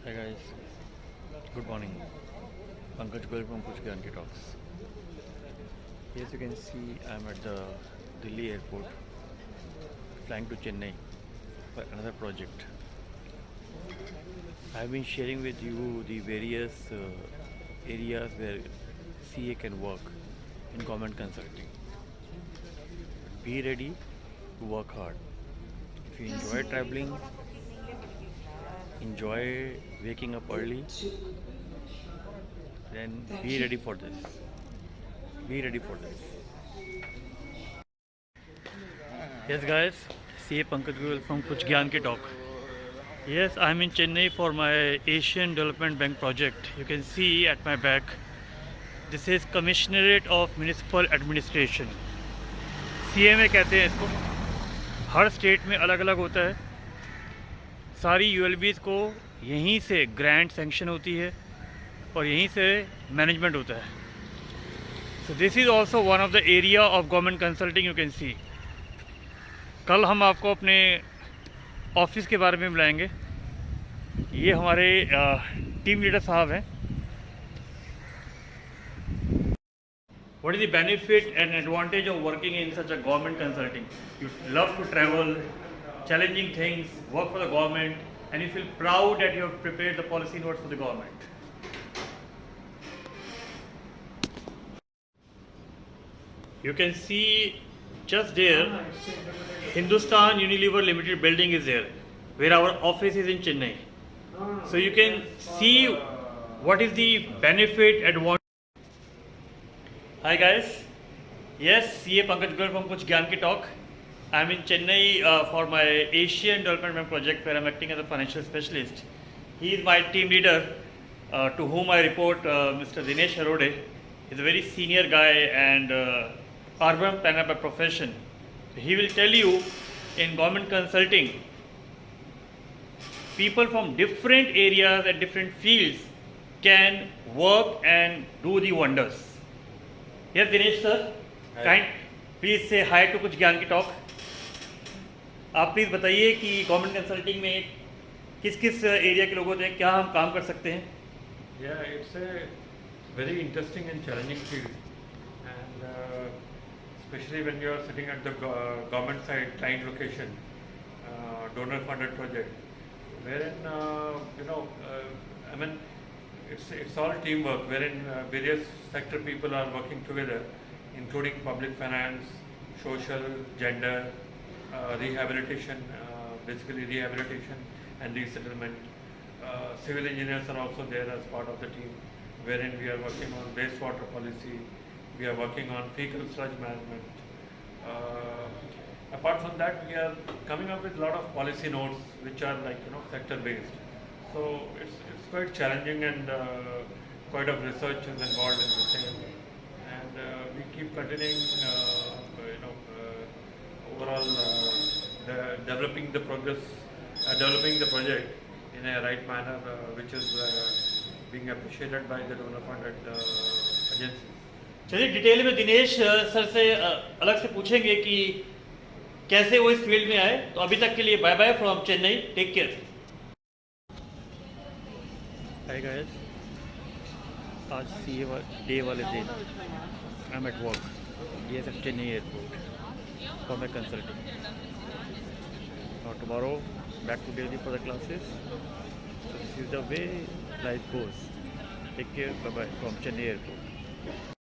Hi guys, good morning. Pankaj Goyal from Kuch Gyan Ki Talks. As you can see, I'm at the Delhi airport, flying to Chennai for another project. I've been sharing with you the various areas where CA can work in government consulting. Be ready to work hard. If you enjoy traveling, enjoy waking up early, then be ready for this. Be ready for this. Yes, guys, CA Pankaj Goyal from Kuch Gyan Ki Talk. Yes, I'm in Chennai for my Asian Development Bank project. You can see at my back, this is Commissionerate of Municipal Administration. CMA कहते हैं इसको. हर state में अलग अलग होता है. सारी ULBs को यहीं से ग्रांट सैंक्शन होती है और यहीं से मैनेजमेंट होता है. So this is also one of the area of government consulting you can see. कल हम आपको अपने ऑफिस के बारे में बुलाएंगे. ये हमारे टीम लीडर साहब हैं. What is the benefit and advantage of working in such a government consulting? You love to travel, challenging things, work for the government, and you feel proud that you have prepared the policy notes for the government. You can see just there, Hindustan Unilever Limited building is there, where our office is in Chennai. So you can see what is the benefit advantage. Hi guys, yes, CA Pankaj Goyal from Kuch Gyan Ki Talk. I'm in Chennai for my Asian Development Bank project where I'm acting as a financial specialist. He is my team leader to whom I report Mr. Dinesh Arode. He's a very senior guy and urban planner by profession. He will tell you in government consulting, people from different areas and different fields can work and do the wonders. Yes, Dinesh sir, kind please say hi to Kuch Gyan Ki Talk. आप please बताइए कि government consulting में किस किस area के लोग होते हैं, क्या हम काम कर सकते हैं. Yeah, it's a very interesting and challenging field, and especially when you are sitting at the government side, client location, donor funded project, wherein I mean it's all teamwork, wherein various sector people are working together, including public finance, social, gender, rehabilitation, basically rehabilitation and resettlement. Civil engineers are also there as part of the team, wherein we are working on wastewater policy, we are working on fecal sludge management. Apart from that, we are coming up with a lot of policy notes which are like sector based. So it's quite challenging and quite of research is involved in the same, and we keep continuing overall developing the project in a right manner, which is being appreciated by the donor funded agencies. चलिए detail में Dinesh sir से अलग से पूछेंगे कि कैसे वो इस फील्ड में आए. तो अभी तक के लिए bye bye from Chennai, take care. Hi guys, आज CA डे वाले दिन I am at work DSF Chennai airport for my consulting. Now tomorrow back to Delhi for the classes. So this is the way life goes. Take care, bye bye from Chennai airport.